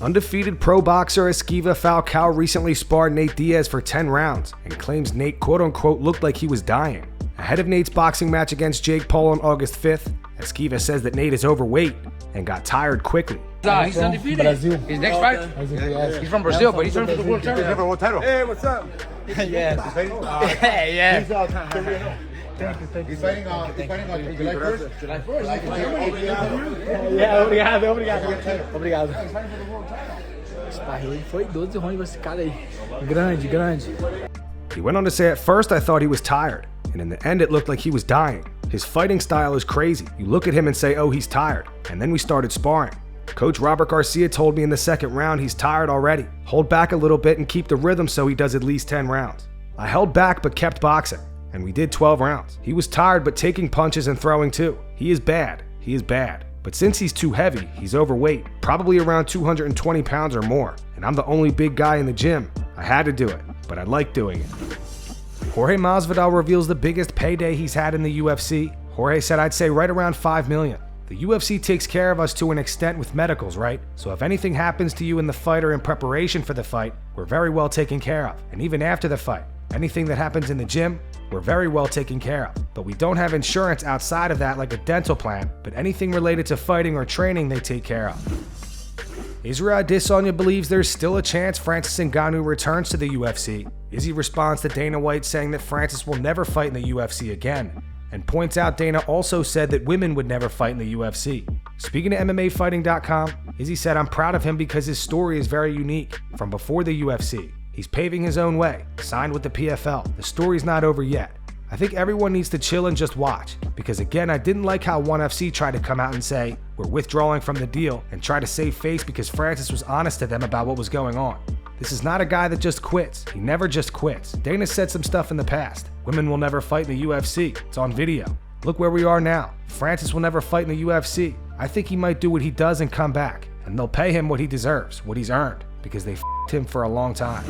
Undefeated pro boxer Esquiva Falcao recently sparred Nate Diaz for 10 rounds and claims Nate quote-unquote looked like he was dying. Ahead of Nate's boxing match against Jake Paul on August 5th, Esquiva says that Nate is overweight and got tired quickly. He's undefeated. Brazil. His next fight? He's from Brazil, but he's from the world title. Hey, what's up? Yeah. He's fighting on July 1st? July 1st. Obrigado. Sparring foi 12 rounds pra esse cara aí. Grande. He went on to say, at first I thought he was tired, and in the end it looked like he was dying. His fighting style is crazy. You look at him and say, oh, he's tired. And then we started sparring. Coach Robert Garcia told me in the second round he's tired already. Hold back a little bit and keep the rhythm so he does at least 10 rounds. I held back but kept boxing, and we did 12 rounds. He was tired but taking punches and throwing too. He is bad. But since he's too heavy, he's overweight, probably around 220 pounds or more, and I'm the only big guy in the gym. I had to do it, but I like doing it. Jorge Masvidal reveals the biggest payday he's had in the UFC. Jorge said, I'd say right around 5 million. The UFC takes care of us to an extent with medicals, right? So if anything happens to you in the fight or in preparation for the fight, we're very well taken care of. And even after the fight, anything that happens in the gym, we're very well taken care of. But we don't have insurance outside of that like a dental plan, but anything related to fighting or training they take care of. Israel Adesanya believes there's still a chance Francis Ngannou returns to the UFC. Izzy responds to Dana White saying that Francis will never fight in the UFC again, and points out Dana also said that women would never fight in the UFC. Speaking to MMAfighting.com, Izzy said, I'm proud of him because his story is very unique. From before the UFC, he's paving his own way, signed with the PFL. The story's not over yet. I think everyone needs to chill and just watch, because again, I didn't like how ONE FC tried to come out and say, we're withdrawing from the deal, and try to save face because Francis was honest to them about what was going on. This is not a guy that just quits. He never just quits. Dana said some stuff in the past. Women will never fight in the UFC. It's on video. Look where we are now. Francis will never fight in the UFC. I think he might do what he does and come back, and they'll pay him what he deserves, what he's earned, because they f***ed him for a long time.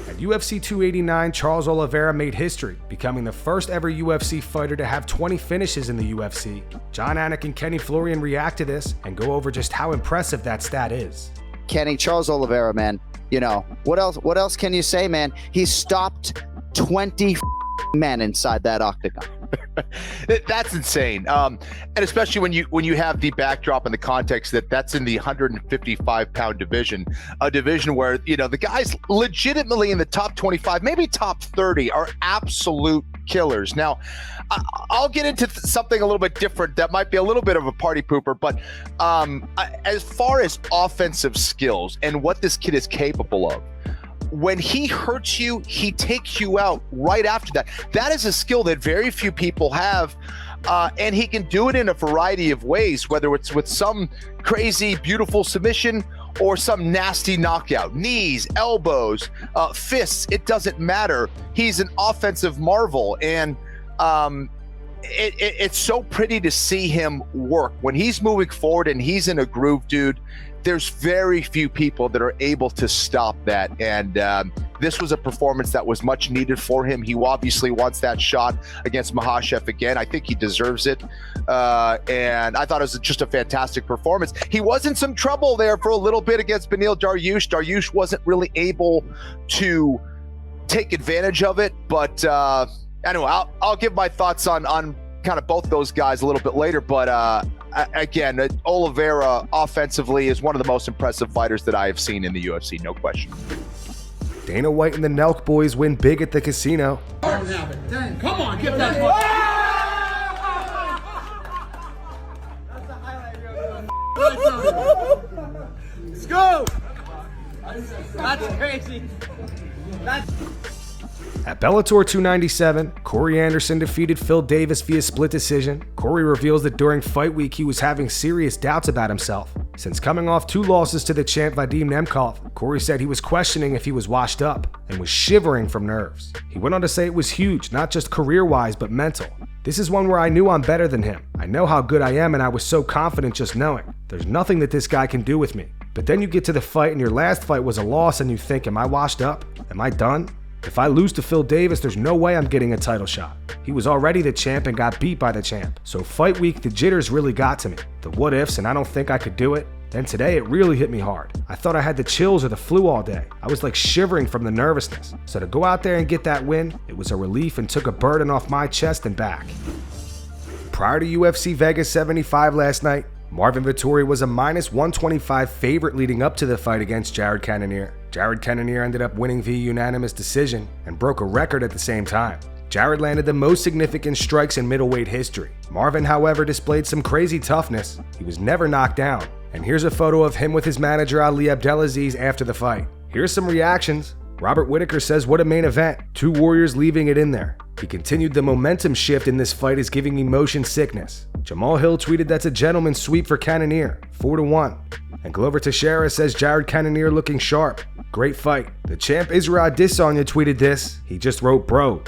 At UFC 289, Charles Oliveira made history, becoming the first ever UFC fighter to have 20 finishes in the UFC. Jon Anik and Kenny Florian react to this and go over just how impressive that stat is. Kenny, Charles Oliveira, man, you know, what else can you say, man? He stopped 20 men inside that octagon. That's insane, and especially when you have the backdrop and the context that that's in the 155-pound division, a division where, you know, the guys legitimately in the top 25, maybe top 30, are absolute killers. Now, I'll get into something a little bit different that might be a little bit of a party pooper, but as far as offensive skills and what this kid is capable of, when he hurts you, he takes you out right after that. That is a skill that very few people have, and he can do it in a variety of ways, whether it's with some crazy, beautiful submission or some nasty knockout. Knees, elbows, fists, it doesn't matter. He's an offensive marvel, and it's so pretty to see him work. When he's moving forward and he's in a groove, dude, there's very few people that are able to stop that, and this was a performance that was much needed for him. He obviously wants that shot against Makhachev again. I think he deserves it, and I thought it was just a fantastic performance. He was in some trouble there for a little bit against Beneil Dariush. Dariush wasn't really able to take advantage of it, but anyway, I'll give my thoughts on kind of both those guys a little bit later, but again, Oliveira offensively is one of the most impressive fighters that I have seen in the UFC, no question. Dana White and the NELK boys win big at the casino. Come on, get that one. Let's go. That's crazy. At Bellator 297, Corey Anderson defeated Phil Davis via split decision. Corey reveals that during fight week he was having serious doubts about himself. Since coming off 2 losses to the champ Vadim Nemkov, Corey said he was questioning if he was washed up and was shivering from nerves. He went on to say it was huge, not just career-wise, but mental. This is one where I knew I'm better than him. I know how good I am, and I was so confident just knowing. There's nothing that this guy can do with me. But then you get to the fight, and your last fight was a loss, and you think, am I washed up? Am I done? If I lose to Phil Davis, there's no way I'm getting a title shot. He was already the champ and got beat by the champ. So fight week, the jitters really got to me. The what ifs, and I don't think I could do it. Then today it really hit me hard. I thought I had the chills or the flu all day. I was like shivering from the nervousness. So to go out there and get that win, it was a relief and took a burden off my chest and back. Prior to UFC Vegas 75 last night, Marvin Vettori was a -125 favorite leading up to the fight against Jared Cannonier. Jared Cannonier ended up winning via unanimous decision and broke a record at the same time. Jared landed the most significant strikes in middleweight history. Marvin, however, displayed some crazy toughness. He was never knocked down. And here's a photo of him with his manager Ali Abdelaziz after the fight. Here's some reactions. Robert Whittaker says, "What a main event. 2 warriors leaving it in there." He continued, "The momentum shift in this fight is giving me motion sickness." Jamal Hill tweeted, "That's a gentleman's sweep for Cannonier, 4-1. And Glover Teixeira says, "Jared Cannonier looking sharp. Great fight." The champ Israel Adesanya tweeted this. He just wrote, "Bro, ...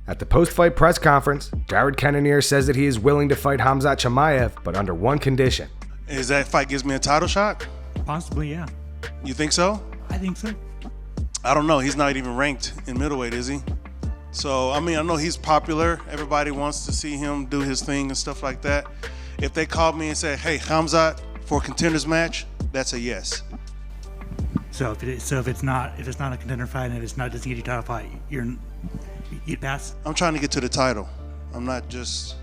At the post-fight press conference, Jared Cannonier says that he is willing to fight Khamzat Chimaev, but under one condition. Is that fight gives me a title shot? Possibly, yeah. You think so? I think so. I don't know. He's not even ranked in middleweight, is he? So, I mean, I know he's popular. Everybody wants to see him do his thing and stuff like that. If they called me and said, "Hey, Khamzat for a contenders match," that's a yes. So if it's not a contender fight and if it's not doesn't get you a title fight, you'd pass. I'm trying to get to the title. I'm not just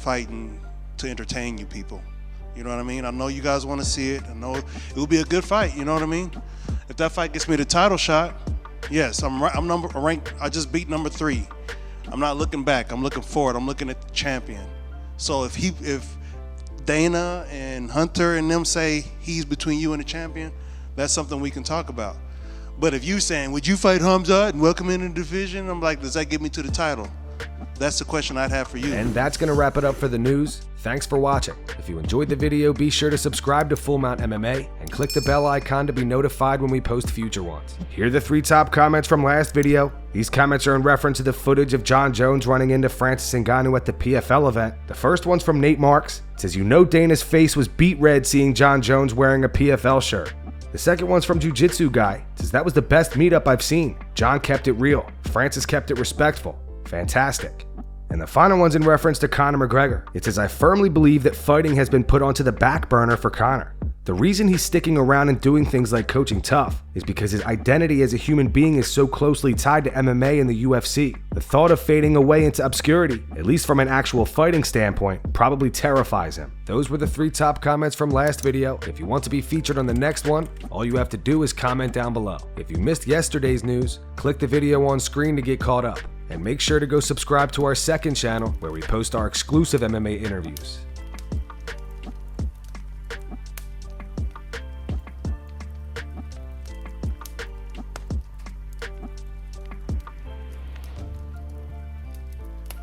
fighting to entertain you people. You know what I mean? I know you guys want to see it. I know it will be a good fight. You know what I mean? If that fight gets me the title shot, yes, I'm ranked. I just beat number 3. I'm not looking back. I'm looking forward. I'm looking at the champion. So if Dana and Hunter and them say he's between you and the champion, that's something we can talk about. But if you saying, "Would you fight Khamzat and welcome in the division?" I'm like, does that get me to the title? That's the question I'd have for you. And that's going to wrap it up for the news. Thanks for watching. If you enjoyed the video, be sure to subscribe to Full Mount MMA and click the bell icon to be notified when we post future ones. Here are the 3 top comments from last video. These comments are in reference to the footage of Jon Jones running into Francis Ngannou at the PFL event. The first one's from Nate Marks. It says, "You know Dana's face was beet red seeing Jon Jones wearing a PFL shirt." The second one's from Jiu Jitsu Guy. It says, "That was the best meetup I've seen. Jon kept it real. Francis kept it respectful. Fantastic." And the final one's in reference to Conor McGregor. It says, "I firmly believe that fighting has been put onto the back burner for Conor. The reason he's sticking around and doing things like coaching tough is because his identity as a human being is so closely tied to MMA and the UFC. The thought of fading away into obscurity, at least from an actual fighting standpoint, probably terrifies him." Those were the 3 top comments from last video. If you want to be featured on the next one, all you have to do is comment down below. If you missed yesterday's news, click the video on screen to get caught up. And make sure to go subscribe to our second channel where we post our exclusive MMA interviews.